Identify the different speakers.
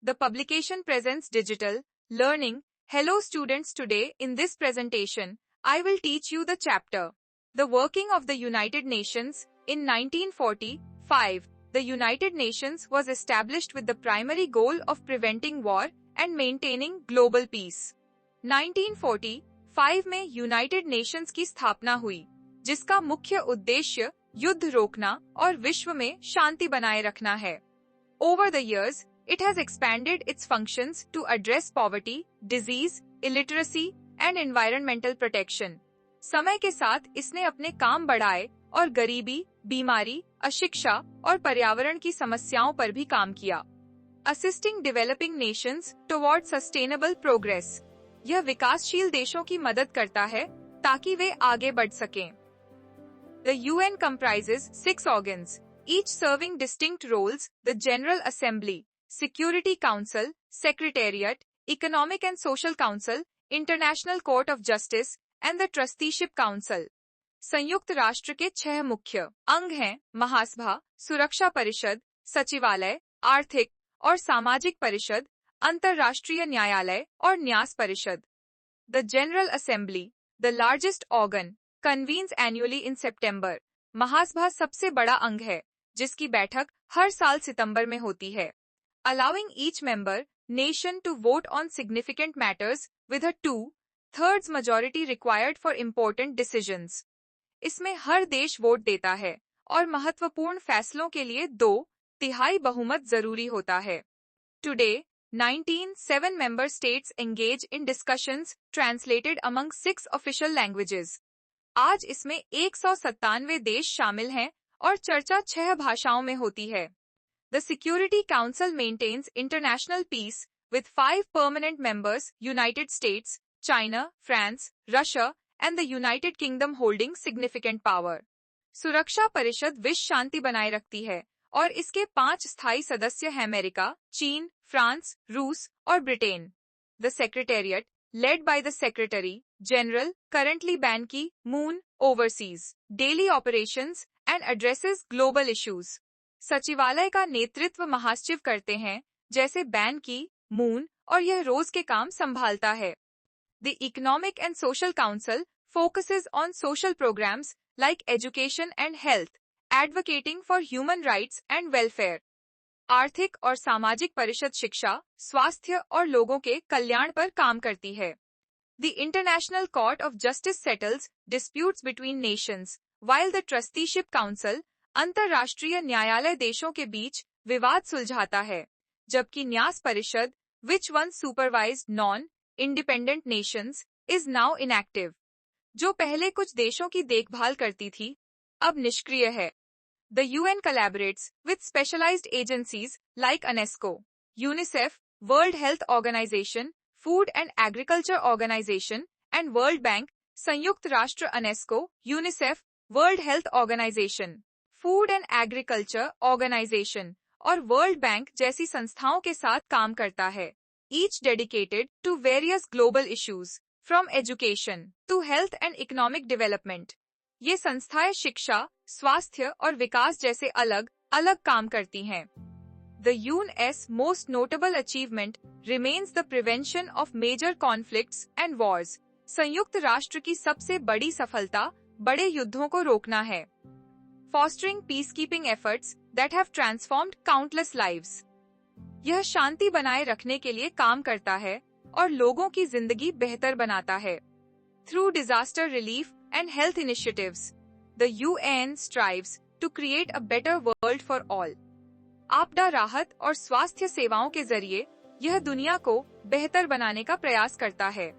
Speaker 1: The publication presents digital learning. Hello students, today in this presentation, I will teach you the chapter, The Working of the United Nations. In 1945, the United Nations was established with the primary goal of preventing war and maintaining global peace. 1945 में United Nations की स्थापना हुई, जिसका मुख्य उद्देश्य युद्ध रोकना और विश्व में शांति बनाए रखना है. Over the years, it has expanded its functions to address poverty, disease, illiteracy and environmental protection. समय के साथ इसने अपने काम बढ़ाए और गरीबी, बीमारी, अशिक्षा और पर्यावरण की समस्याओं पर भी काम किया. Assisting developing nations toward sustainable progress. यह विकासशील देशों की मदद करता है ताकि वे आगे बढ़ सकें. The UN comprises 6 organs, each serving distinct roles: the General Assembly, Security Council, Secretariat, Economic and Social Council, International Court of Justice, and the Trusteeship Council. संयुक्त राष्ट्र के 6 मुख्य अंग हैं: महासभा, सुरक्षा परिषद, सचिवालय, आर्थिक और सामाजिक परिषद, अंतर्राष्ट्रीय न्यायालय और न्यास परिषद. The General Assembly, the largest organ, convenes annually in September. महासभा सबसे बड़ा अंग है, जिसकी बैठक हर साल सितंबर में होती है. Allowing each member nation to vote on significant matters with a 2/3 majority required for important decisions. इसमें हर देश वोट देता है और महत्वपूर्ण फैसलों के लिए 2/3 बहुमत जरूरी होता है. Today, 7 member states engage in discussions translated among 6 official languages. आज इसमें 197 देश शामिल हैं और चर्चा 6 भाषाओं में होती है. The Security Council maintains international peace with 5 permanent members: United States, China, France, Russia, and the United Kingdom holding significant power. सुरक्षा परिषद विश्व शांति बनाए रखती है और इसके 5 स्थायी सदस्य हैं: अमेरिका, चीन, फ्रांस, रूस और Britain. The Secretariat, led by the Secretary General, currently Ban Ki-moon, oversees daily operations and addresses global issues. सचिवालय का नेतृत्व महासचिव करते हैं, जैसे बैन की मून, और यह रोज के काम संभालता है. The Economic and Social Council focuses on social programs like education and health, advocating for human rights and welfare. आर्थिक और सामाजिक परिषद शिक्षा, स्वास्थ्य और लोगों के कल्याण पर काम करती है. The International Court of Justice settles disputes between nations, while the Trusteeship Council, अंतर्राष्ट्रीय न्यायालय, देशों के बीच विवाद सुलझाता है, जबकि न्यास परिषद, which once supervised non-independent nations, is now inactive. जो पहले कुछ देशों की देखभाल करती थी, अब निष्क्रिय है. The UN collaborates with specialized agencies like UNESCO, UNICEF, World Health Organization, Food and Agriculture Organization, and World Bank. संयुक्त राष्ट्र UNESCO, UNICEF, World Health Organization, Food and Agriculture Organization और World Bank जैसी संस्थाओं के साथ काम करता है, each dedicated to various global issues, from education to health and economic development. ये संस्थाएं शिक्षा, स्वास्थ्य और विकास जैसे अलग अलग काम करती हैं. The UN's most notable achievement remains the prevention of major conflicts and wars. संयुक्त राष्ट्र की सबसे बड़ी सफलता बड़े युद्धों को रोकना है. Fostering peacekeeping efforts that have transformed countless lives. यह शांति बनाए रखने के लिए काम करता है और लोगों की जिंदगी बेहतर बनाता है. Through disaster relief and health initiatives, the UN strives to create a better world for all. आपदा राहत और स्वास्थ्य सेवाओं के जरिए यह दुनिया को बेहतर बनाने का प्रयास करता है.